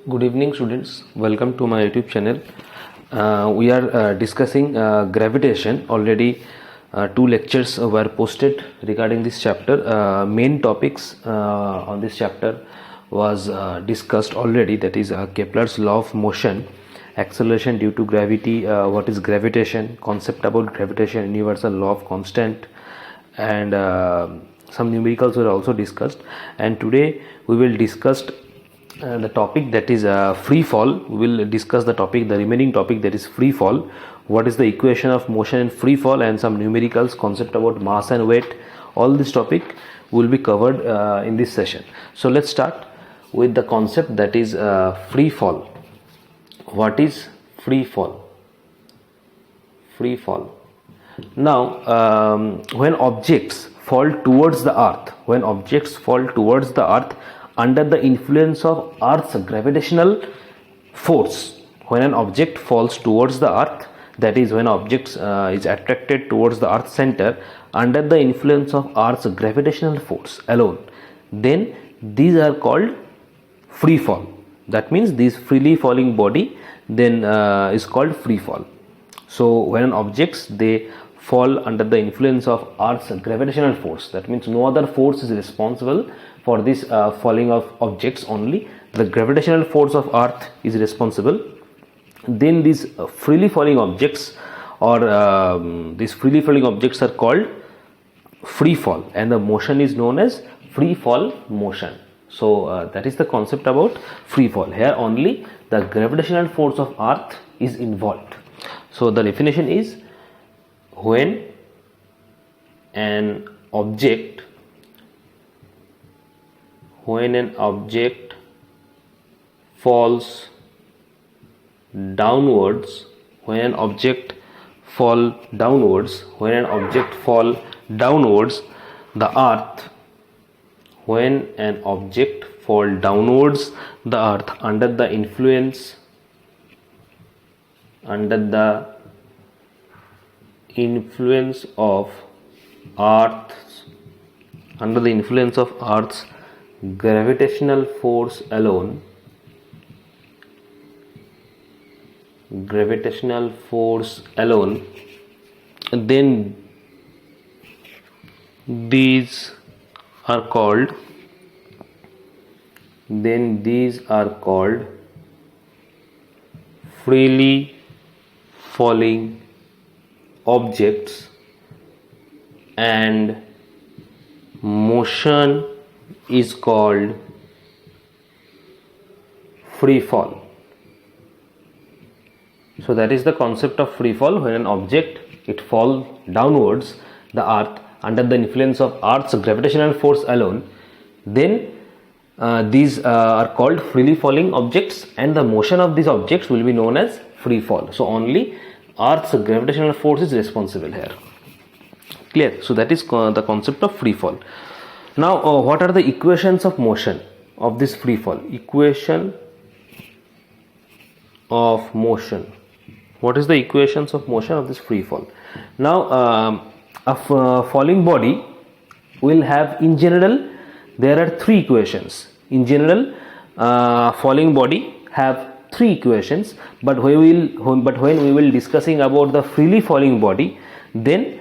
Good evening, students. Welcome to my YouTube channel. We are discussing gravitation. Already two lectures were posted regarding this chapter. Main topics on this chapter was discussed already, that is Kepler's law of motion, acceleration due to gravity, what is gravitation, concept about gravitation, universal law of constant, and some numericals were also discussed. And today we will discuss the topic, that is free fall. We will discuss the remaining topic, that is free fall. What is the equation of motion in free fall, and some numericals, concept about mass and weight. All this topic will be covered in this session. So let's start with the concept, that is free fall. What is free fall? Free fall. Now when objects fall towards the earth, under the influence of Earth's gravitational force, when an object falls towards the earth, that is when object is attracted towards the earth center under the influence of Earth's gravitational force alone, then these are called free fall. That means this freely falling body then is called free fall. So when objects they fall under the influence of Earth's gravitational force, that means no other force is responsible for this falling of objects, only the gravitational force of Earth is responsible, then these freely falling objects or these freely falling objects are called free fall, and the motion is known as free fall motion. So that is the concept about free fall. Here only the gravitational force of Earth is involved. So the definition is, when an object falls downwards, the earth under the influence of Earth's gravitational force alone, then these are called freely falling objects, and motion is called free fall. So that is the concept of free fall. When an object it falls downwards the earth under the influence of Earth's gravitational force alone, then these are called freely falling objects, and the motion of these objects will be known as free fall. So only Earth's gravitational force is responsible here. Clear? So that is the concept of free fall. Now what are the equations of motion of this free fall? Equation of motion. What is the equations of motion of this free fall? Now a falling body will have, in general there are three equations. In general falling body have three equations, but when we will discussing about the freely falling body, then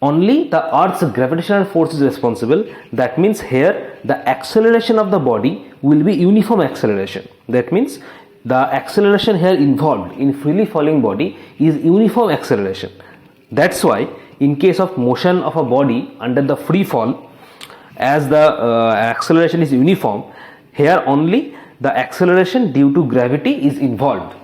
only the Earth's gravitational force is responsible. That means here the acceleration of the body will be uniform acceleration. That means the acceleration here involved in freely falling body is uniform acceleration. That's why in case of motion of a body under the free fall, as the acceleration is uniform, here only the acceleration due to gravity is involved,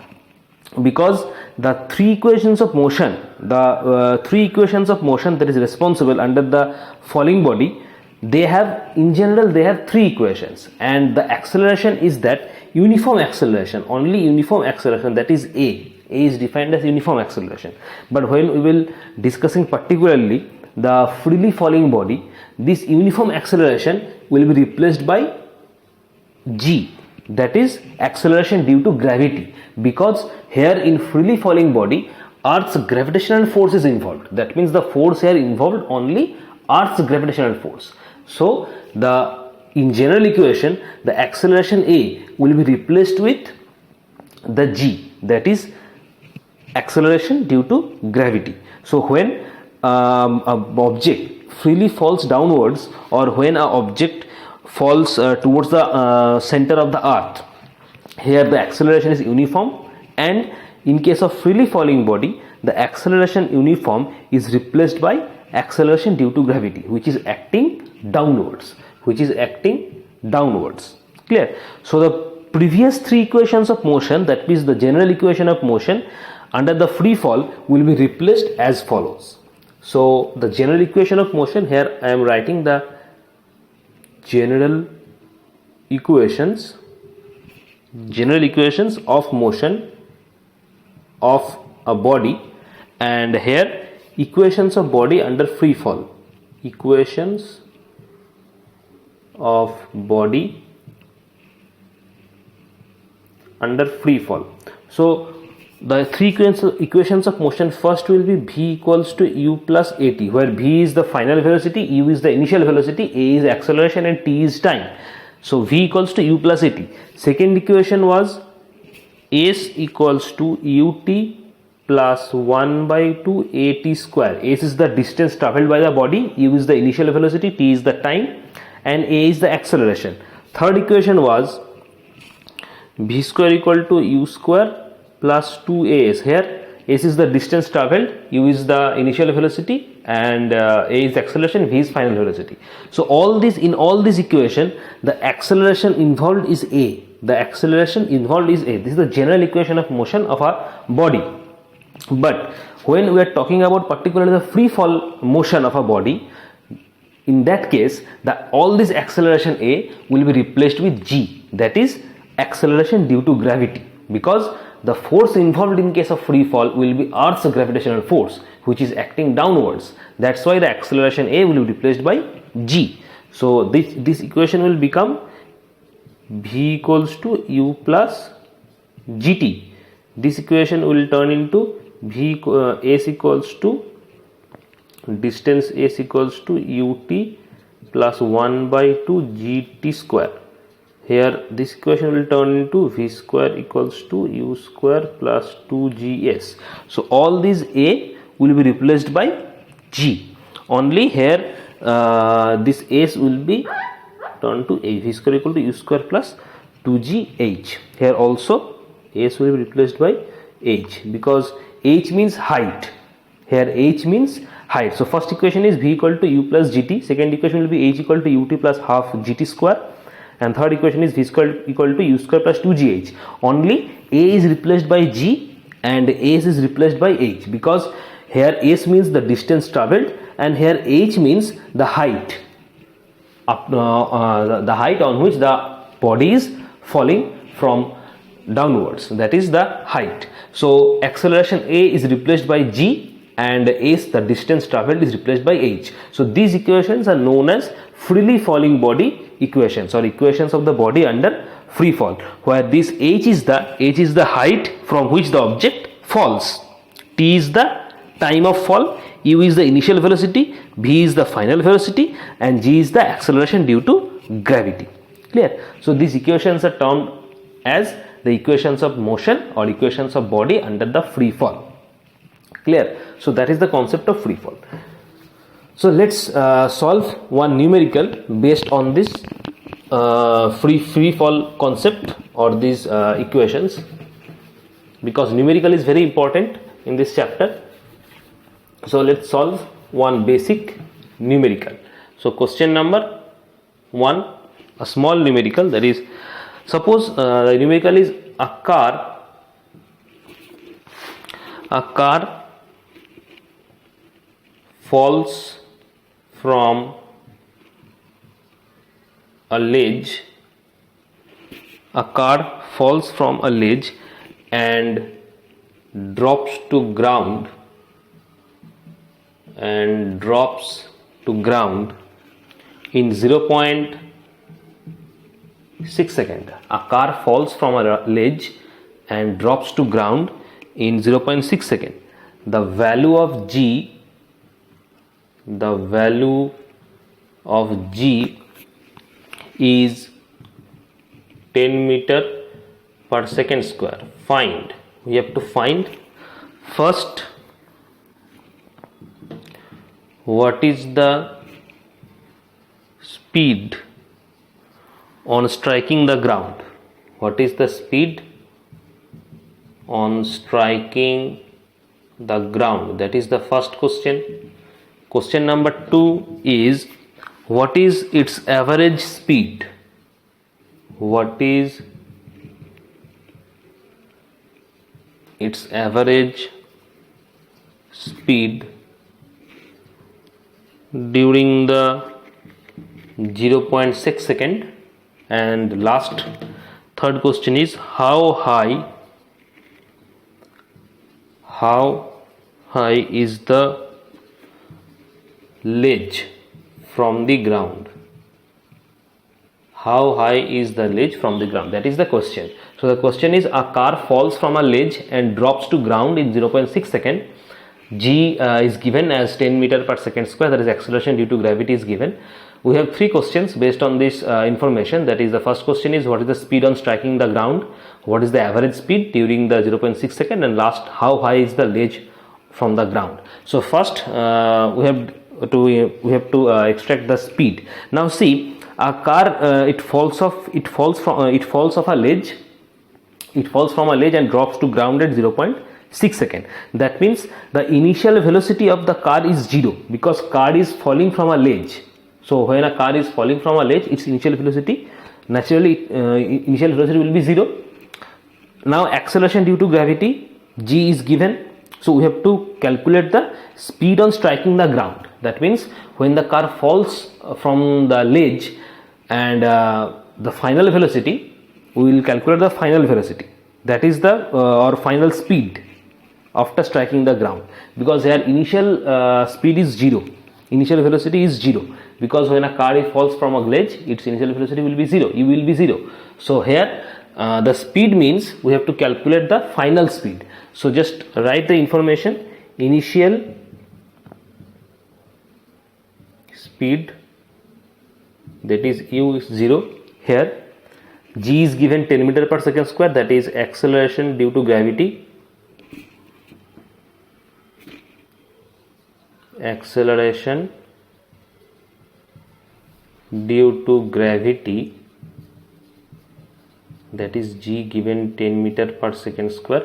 because the three equations of motion that is responsible under the falling body, they have, in general they have three equations, and the acceleration is that uniform acceleration, only uniform acceleration, that is A is defined as uniform acceleration. But when we will discussing particularly the freely falling body, this uniform acceleration will be replaced by G, that is acceleration due to gravity, because here in freely falling body Earth's gravitational force is involved. That means the force here involved only Earth's gravitational force. So in general equation the acceleration A will be replaced with the g, that is acceleration due to gravity. So when an object freely falls downwards, or when an object falls towards the center of the earth, here the acceleration is uniform, and in case of freely falling body, the acceleration uniform is replaced by acceleration due to gravity, which is acting downwards, Clear? So the previous three equations of motion, that means the general equation of motion under the free fall, will be replaced as follows. So the general equation of motion, here I am writing the general equations of motion of a body, and here equations of body under free fall, equations of body under free fall. So the three equations of motion, first will be v equals to u plus at, where v is the final velocity, u is the initial velocity, a is acceleration, and t is time. So v equals to u plus at. Second equation was s equals to ut plus 1 by 2 at square. S is the distance travelled by the body, u is the initial velocity, t is the time, and a is the acceleration. Third equation was v square equal to u square plus 2as. Here s is the distance travelled, u is the initial velocity, and a is acceleration, v is final velocity. So in all this equation, the acceleration involved is a. This is the general equation of motion of a body. But when we are talking about particularly the free fall motion of a body, in that case all this acceleration a will be replaced with g, that is acceleration due to gravity, because the force involved in case of free fall will be Earth's gravitational force, which is acting downwards. That's why the acceleration a will be replaced by g. So this equation will become v equals to u plus gt. This equation will turn into s equals to distance s equals to ut plus 1 by 2 gt square. Here this equation will turn into v square equals to u square plus 2gs. So all these a will be replaced by g. Only here this s will be turned to a, v square equal to u square plus 2gh. Here also s will be replaced by h, because h means height. Here h means height. So first equation is v equal to u plus gt. Second equation will be h equal to ut plus half gt square. And third equation is v square equal to u square plus 2gh. Only a is replaced by g and s is replaced by h, because here s means the distance travelled and here h means the height, the height on which the body is falling from downwards, that is the height. So acceleration a is replaced by g and s, the distance travelled, is replaced by h. So these equations are known as freely falling body equations, or equations of the body under free fall, where this h is the height from which the object falls, t is the time of fall, u is the initial velocity, v is the final velocity, and g is the acceleration due to gravity. Clear? So these equations are termed as the equations of motion or equations of body under the free fall. Clear? So that is the concept of free fall. So let's solve one numerical based on this free fall concept or these equations, because numerical is very important in this chapter. So let's solve one basic numerical. So question number 1, a small numerical, that is, suppose the numerical is a car falls from a ledge, and drops to ground in 0.6 second. A car falls from a ledge and drops to ground in 0.6 second. The value of g is 10 meter per second square. Find. We have to find first what is the speed on striking the ground. What is the speed on striking the ground? That is the first question. Question number 2 is what is its average speed? What is its average speed during the 0.6 second? And last third question is how high is the ledge from the ground? How high is the ledge from the ground? That is the question. So the question is a car falls from a ledge and drops to ground in 0.6 second. G is given as 10 meter per second square, that is acceleration due to gravity is given. We have 3 questions based on this information. That is, the first question is what is the speed on striking the ground, what is the average speed during the 0.6 second, and last how high is the ledge from the ground. So first we have to extract the speed. Now see, a car it falls from a ledge and drops to ground at 0.6 second. That means the initial velocity of the car is 0 because car is falling from a ledge. So when a car is falling from a ledge, its initial velocity will be 0. Now acceleration due to gravity, g is given. So we have to calculate the speed on striking the ground. That means when the car falls from the ledge and the final velocity, we will calculate the final velocity. That is the or final speed after striking the ground, because here initial speed is 0, initial velocity is 0, because when a car falls from a ledge, its initial velocity will be 0, e will be 0. So here the speed means we have to calculate the final speed. So just write the information: initial speed, that is u is 0. Here g is given 10 meter per second square, that is acceleration due to gravity. Acceleration due to gravity, that is g given 10 meter per second square.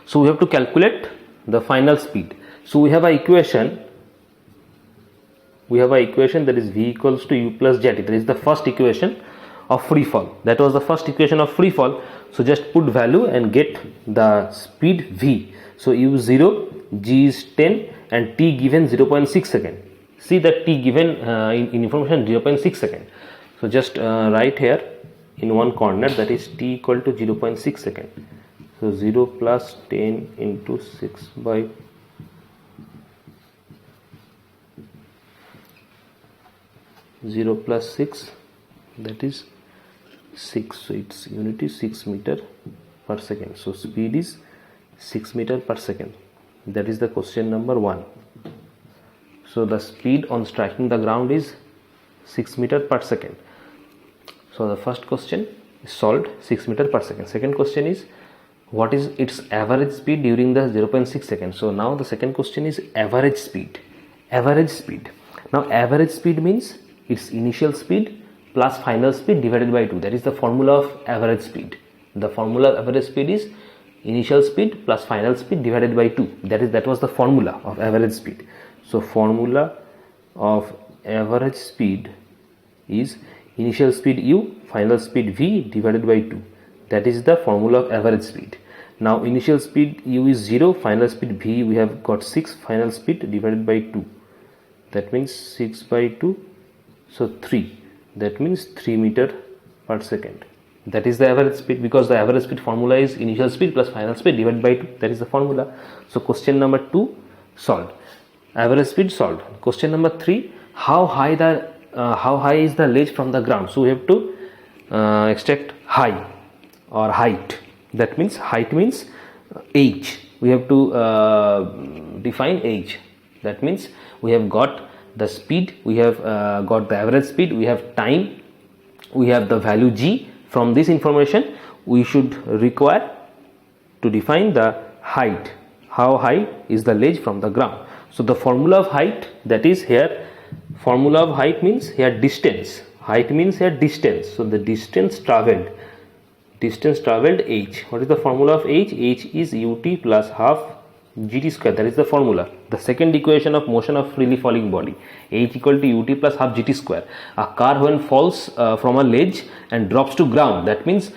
So we have to calculate the final speed. So we have an equation that is v equals to u plus zt. That is the first equation of free fall. That was the first equation of free fall. So just put value and get the speed v. So u is 0, g is 10 and t given 0.6 second. See that t given in information 0.6 second. So just write here in one corner, that is t equal to 0.6 second. So 0 plus 10 into 6 by 0 plus 6, that is 6. So its unit is 6 meter per second. So speed is 6 meter per second. That is the question number 1. So the speed on striking the ground is 6 meter per second. So the first question is solved, 6 meter per second. Second question is what is its average speed during the 0.6 second. So now the second question is average speed. Average speed. Now average speed means its initial speed plus final speed divided by 2. That is the formula of average speed. The formula of average speed is initial speed plus final speed divided by 2. That was the formula of average speed. So formula of average speed is initial speed u, final speed v divided by 2. That is the formula of average speed. Now initial speed u is 0, final speed v we have got 6, final speed divided by 2. That means 6 by 2, so 3. That means 3 meter per second. That is the average speed, because the average speed formula is initial speed plus final speed divided by 2. That is the formula. So question number 2 solved. Average speed solved. Question number 3, how high is the ledge from the ground? So we have to extract high or height. That means height means h. We have to define h. That means we have got the speed, we have got the average speed, we have time, we have the value g, From this information we should require to define the height. How high is the ledge from the ground? So the formula of height, that is here, formula of height means here distance. Height means here distance. So the distance traveled h. What is the formula of h? H is ut plus half gt square. That is the formula. The second equation of motion of freely falling body, h equal to ut plus half gt square. A car when falls from a ledge and drops to ground, that means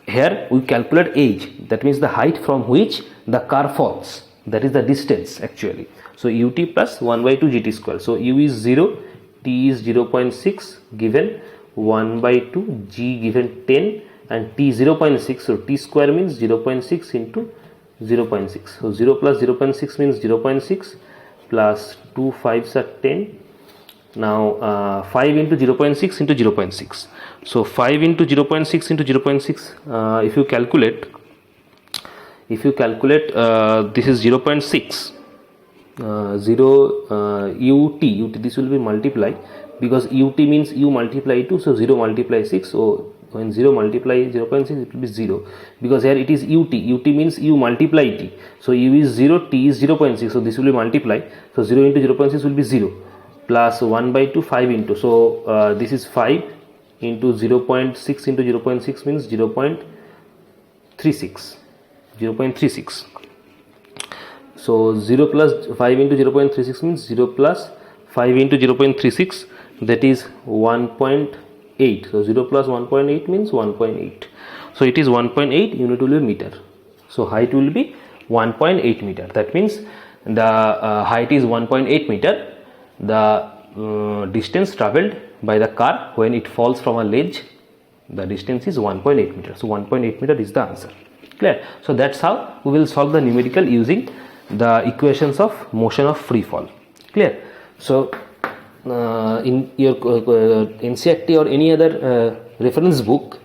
here we calculate h, that means the height from which the car falls, that is the distance actually. So ut plus 1 by 2 gt square. So u is 0, t is 0.6 given, 1 by 2, g given 10 and t 0.6. So t square means 0.6 into 0.6. So 0 plus 0.6 means 0.6 plus 2 5s are 10. Now 5 into 0.6 into 0.6. So 5 into 0.6 into 0.6, if you calculate this is 0.6, 0 ut, this will be multiply, because ut means u multiply 2, so 0 multiply 6. So when 0 multiply 0.6, it will be 0, because here it is ut means u multiply t. So u is 0, t is 0.6, so this will be multiply. So 0 into 0.6 will be 0 plus 1 by 2, 5 into, so this is 5 into 0.6 into 0.6 means 0.36. So 0 plus 5 into 0.36 means 0 plus 5 into 0.36, that is 1.8. So 0 plus 1.8 means 1.8. So it is 1.8 unit will be meter. So height will be 1.8 meter. That means the height is 1.8 meter. The distance travelled by the car when it falls from a ledge, the distance is 1.8 meter. So 1.8 meter is the answer. Clear? So that's how we will solve the numerical using the equations of motion of free fall. Clear? So in your NCERT or any other reference book,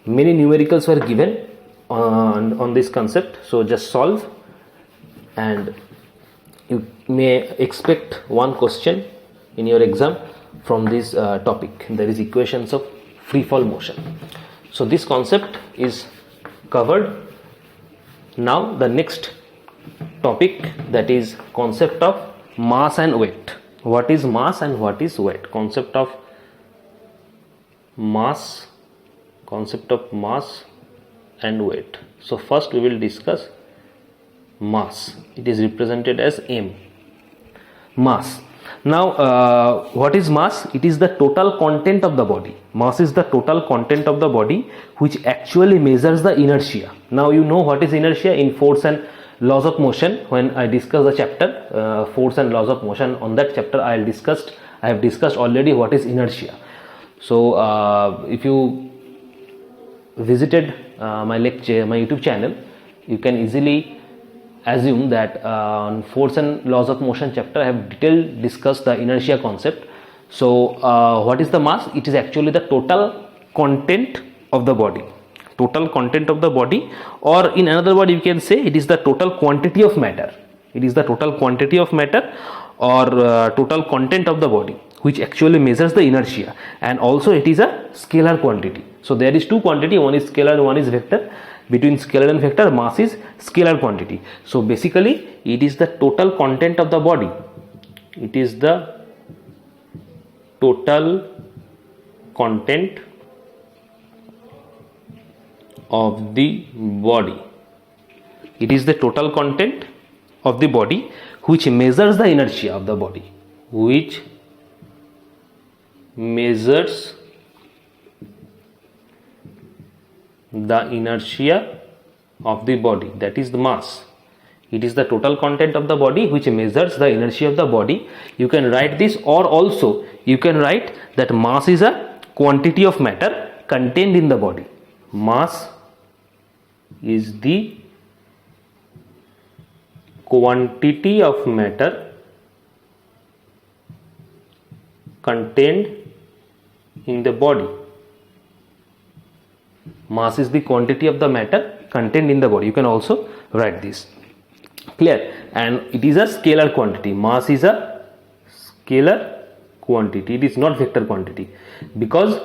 many numericals were given on this concept. So just solve, and you may expect one question in your exam from this topic, that is equations of free fall motion. So this concept is covered. Now the next topic, that is concept of mass and weight. What is mass and what is weight? Concept of mass and weight. So first we will discuss mass. It is represented as m. Mass. Now what is mass? It is the total content of the body. Mass is the total content of the body which actually measures the inertia. Now you know what is inertia in force and laws of motion. When I discuss the chapter force and laws of motion, on that chapter I have discussed already what is inertia. So if you visited my YouTube channel, you can easily assume that on force and laws of motion chapter I have detailed discussed the inertia concept. So what is the mass? It is actually the total content of the body. Total content of the body, or in another word you can say it is the total quantity of matter. It is the total quantity of matter or total content of the body which actually measures the inertia, and also it is a scalar quantity. So there is two quantity, one is scalar and one is vector. Between scalar and vector, mass is scalar quantity. So basically it is the total content of the body. It is the total content of the body. It is the total content of the body which measures the inertia of the body, which measures the inertia of the body, that is the mass. It is the total content of the body which measures the inertia of the body. You can write this, or also you can write that mass is a quantity of matter contained in the body. Mass is the quantity of matter contained in the body. Mass is the quantity of the matter contained in the body. You can also write this. Clear? And it is a scalar quantity. Mass is a scalar quantity. It is not vector quantity, because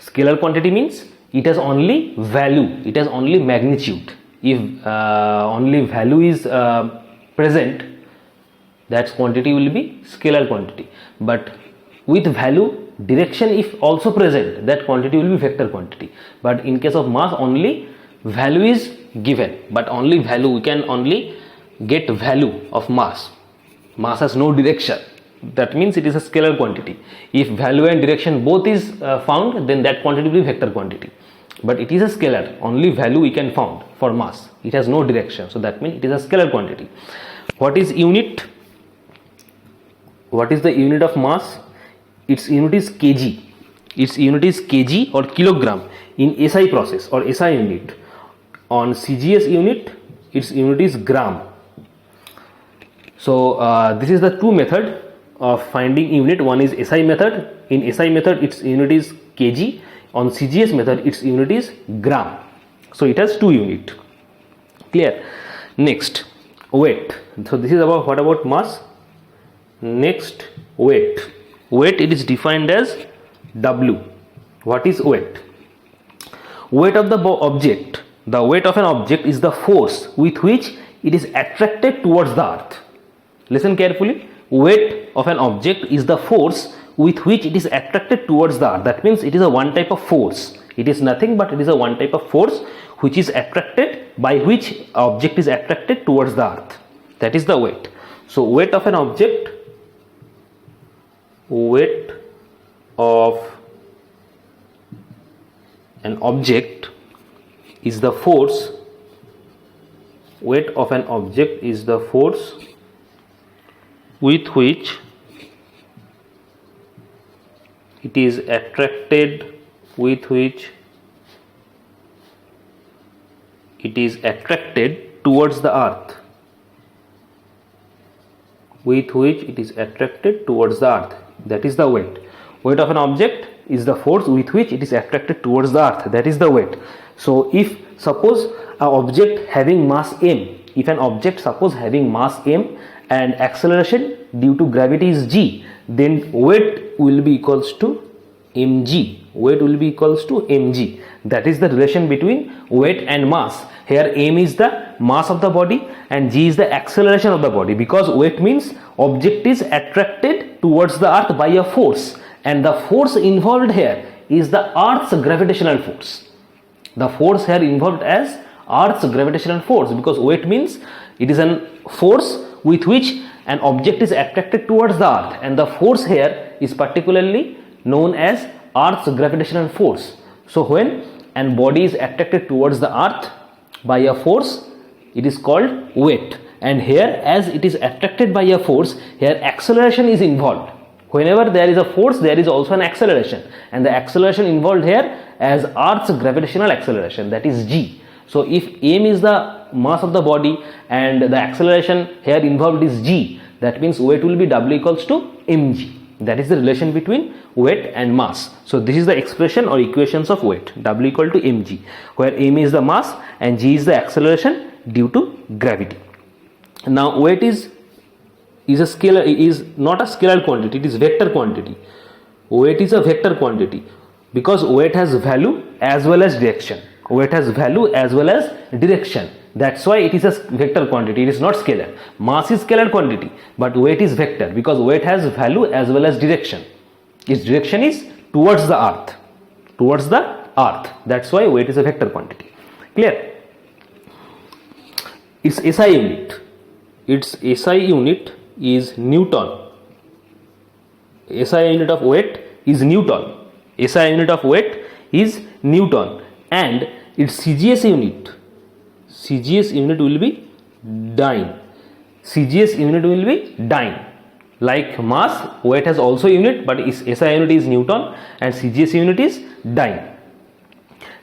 Scalar quantity means it has only value, it has only magnitude. If only value is present, that quantity will be scalar quantity. But with value, direction if also present, that quantity will be vector quantity. But in case of mass, only value is given, but only value, we can only get value of mass. Mass has no direction, that means it is a scalar quantity. If value and direction both is found, then that quantity will be vector quantity. But it is a scalar, only value we can found for mass, it has no direction, so that means it is a scalar quantity. What is unit? What is the unit of mass? Its unit is kg. Its unit is kg or kilogram in SI process or SI unit. On CGS unit, its unit is gram. So this is the two method of finding unit. One is SI method. In SI method, its unit is kg. On CGS method, its unit is gram. So it has two unit. Clear? Next, weight. So this is about, what about mass? Next, weight. Weight, it is defined as W. What is weight? Weight of the object. The weight of an object is the force with which it is attracted towards the earth. Listen carefully. Weight of an object is the force with which it is attracted towards the earth. That means it is a one type of force. It is nothing but it is a one type of force which is attracted, by which object is attracted towards the earth. That is the weight. So weight of an object, weight of an object is the force, weight of an object is the force with which it is attracted, with which it is attracted towards the earth, with which it is attracted towards the earth. That is the weight. Weight of an object is the force with which it is attracted towards the earth. That is the weight. So if suppose an object having mass m, if an object suppose having mass m and acceleration due to gravity is g, then weight will be equals to mg. Weight will be equals to mg. That is the relation between weight and mass. Here m is the mass of the body and g is the acceleration of the body, because weight means object is attracted towards the earth by a force, and the force involved here is the earth's gravitational force. The force here involved as earth's gravitational force, because weight means it is a force with which an object is attracted towards the earth, and the force here is particularly known as earth's gravitational force. So when an body is attracted towards the earth by a force, it is called weight. And here, as it is attracted by a force, here acceleration is involved. Whenever there is a force, there is also an acceleration, and the acceleration involved here as earth's gravitational acceleration, that is g. So if m is the mass of the body and the acceleration here involved is g, that means weight will be W equals to mg. That is the relation between weight and mass. So this is the expression or equations of weight, W equal to mg, where m is the mass and g is the acceleration due to gravity. Now weight is a scalar, is not a scalar quantity, it is vector quantity. Weight is a vector quantity because weight has value as well as direction. Weight has value as well as direction. That's why it is a vector quantity, it is not scalar. Mass is scalar quantity, but weight is vector because weight has value as well as direction. Its direction is towards the earth. Towards the earth. That's why weight is a vector quantity. Clear? Its SI unit. Its SI unit is Newton. SI unit of weight is Newton. SI unit of weight is Newton, and its CGS unit will be dyne. CGS unit will be dyne. Like mass, weight has also unit, but its SI unit is Newton and CGS unit is dyne.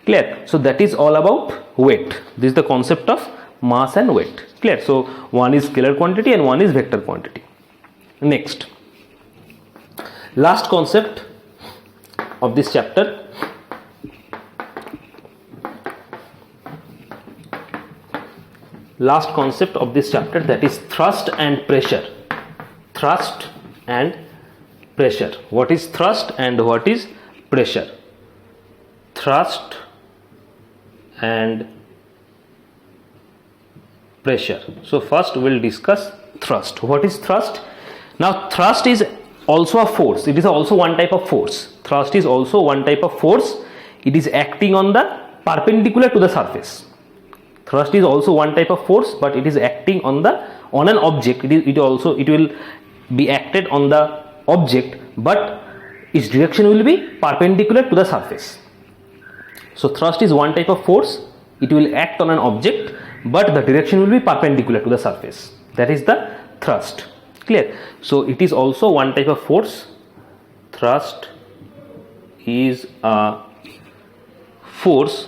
Clear? So that is all about weight. This is the concept of mass and weight. Clear? So one is scalar quantity and one is vector quantity. Next, last concept of this chapter. Last concept of this chapter, that is thrust and pressure. Thrust and pressure. What is thrust and what is pressure? thrust and pressure. So first we'll discuss thrust. What is thrust? Now thrust is also a force. It is also one type of force. Thrust is also one type of force. It is acting on the perpendicular to the surface. Thrust is also one type of force, but it is acting on an object. It will be acted on the object, but its direction will be perpendicular to the surface. So thrust is one type of force. It will act on an object, but the direction will be perpendicular to the surface. That is the thrust. Clear? So it is also one type of force. Thrust is a force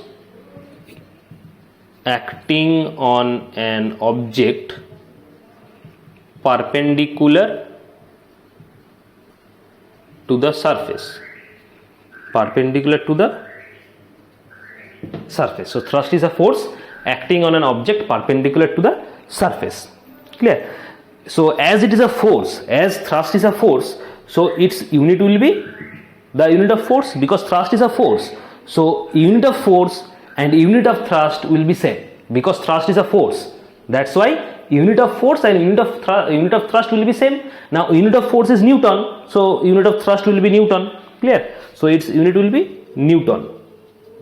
acting on an object perpendicular to the surface. Perpendicular to the surface. So thrust is a force acting on an object perpendicular to the surface. Clear? So as it is a force, as thrust is a force, so its unit will be the unit of force, because thrust is a force. So unit of force and unit of thrust will be same, because thrust is a force. That's why unit of force and unit of thrust will be same. Now unit of force is Newton, so unit of thrust will be Newton. Clear? So its unit will be Newton.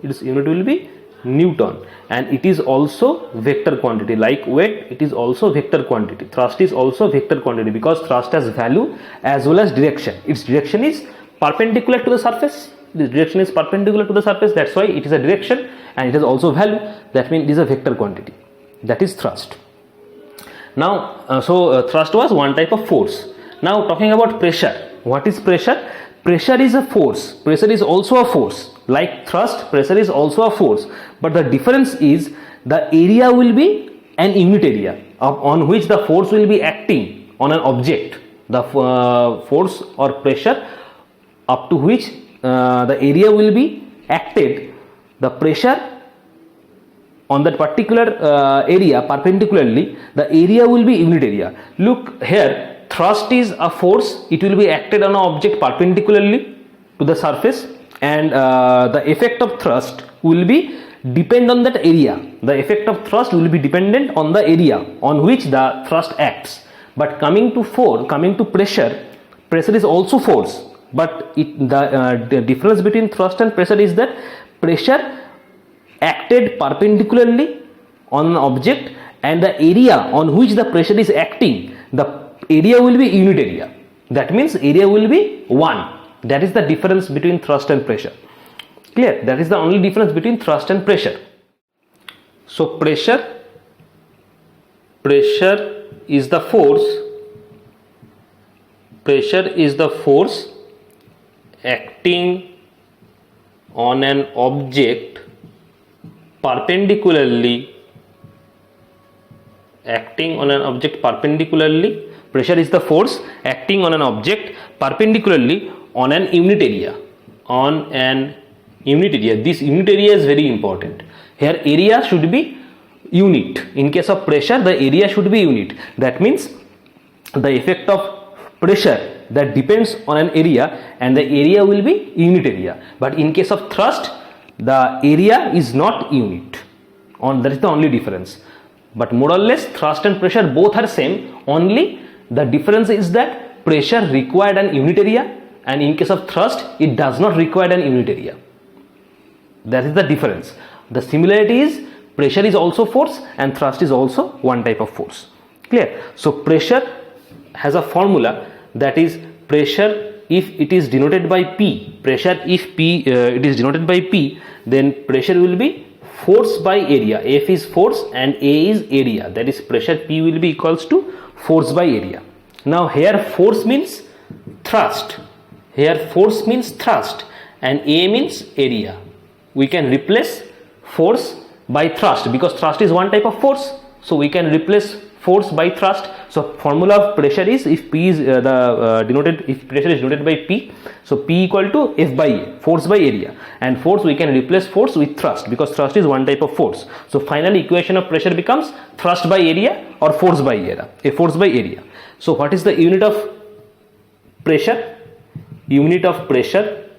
Its unit will be Newton, and it is also vector quantity. Like weight, it is also vector quantity. Thrust is also vector quantity, because thrust has value as well as direction. Its direction is perpendicular to the surface. This direction is perpendicular to the surface. That's why it is a direction, and it has also value. That means it is a vector quantity. That is thrust. Now, thrust was one type of force. Now talking about pressure. What is pressure? Pressure is a force. Pressure is also a force. Like thrust, pressure is also a force. But the difference is the area will be an unit area on which the force will be acting on an object. The force or pressure up to which the area will be acted, the pressure on that particular area perpendicularly, the area will be unit area. Look here, thrust is a force. It will be acted on an object perpendicularly to the surface, and the effect of thrust will be depend on that area. The effect of thrust will be dependent on the area on which the thrust acts. But coming to pressure, pressure is also force. But the difference between thrust and pressure is that pressure acted perpendicularly on an object, and the area on which the pressure is acting, the area will be unit area. That means area will be 1. That is the difference between thrust and pressure. Clear? That is the only difference between thrust and pressure. So pressure is the force. Pressure is the force acting on an object perpendicularly. Pressure is the force acting on an object perpendicularly on an unit area. This unit area is very important. Here area should be unit. In case of pressure, the area should be unit. That means the effect of pressure that depends on an area, and the area will be unit area. But in case of thrust, the area is not unit. That is the only difference. But more or less thrust and pressure both are same. Only the difference is that pressure required an unit area, and in case of thrust it does not require an unit area. That is the difference. The similarity is pressure is also force and thrust is also one type of force. Clear? So pressure has a formula, that is pressure if it is denoted by P. Pressure if it is denoted by P, then pressure will be force by area. F is force and A is area. That is pressure P will be equals to force by area. Now here force means thrust. Here force means thrust and A means area. We can replace force by thrust because thrust is one type of force. So we can replace force by thrust. So formula of pressure is if P is if pressure is denoted by P, so P equal to F by A, force by area, and force we can replace force with thrust because thrust is one type of force. So finally equation of pressure becomes thrust by area or force by area, a force by area. So what is the unit of pressure? Unit of pressure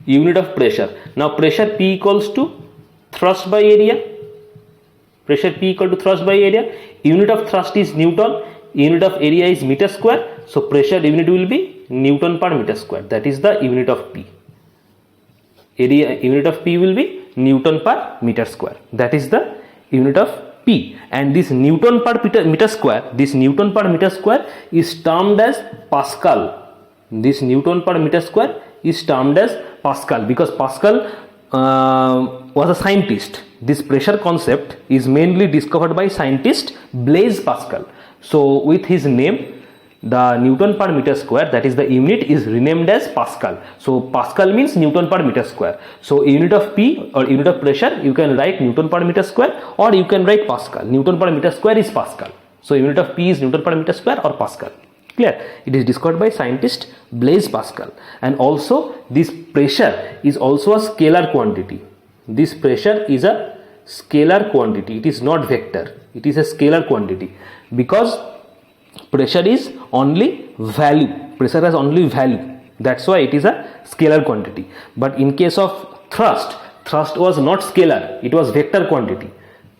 unit of pressure. Now pressure P equals to thrust by area. Pressure P equal to thrust by area. Unit of thrust is Newton. Unit of area is meter square. So pressure unit will be Newton per meter square. That is the unit of P. Area unit of P will be Newton per meter square. That is the unit of P. And this Newton per meter square, this Newton per meter square is termed as Pascal. This Newton per meter square is termed as Pascal because Pascal was a scientist. This pressure concept is mainly discovered by scientist Blaise Pascal. So with his name, the Newton per meter square, that is the unit, is renamed as Pascal. So Pascal means Newton per meter square. So unit of P or unit of pressure, you can write Newton per meter square or you can write Pascal. Newton per meter square is Pascal. So unit of P is Newton per meter square or Pascal. Clear? It is discovered by scientist Blaise Pascal. And also this pressure is also a scalar quantity. This pressure is a scalar quantity. It is not vector. It is a scalar quantity because pressure is only value. Pressure has only value. That's why it is a scalar quantity. But in case of thrust, thrust was not scalar. It was vector quantity.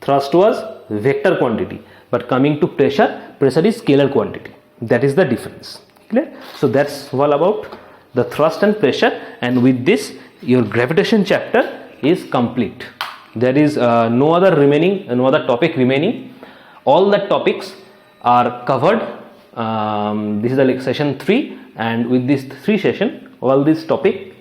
Thrust was vector quantity. But coming to pressure, pressure is scalar quantity. That is the difference. Clear? So that's all about the thrust and pressure. And with this, your gravitation chapter is complete. There is no other topic remaining. All the topics are covered. This is the session 3, and with this 3 session, all this topic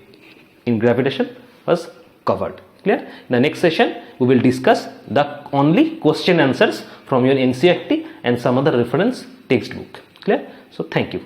in gravitation was covered. Clear? In the next session, we will discuss the only question answers from your NCERT and some other reference textbook. Clear? So thank you.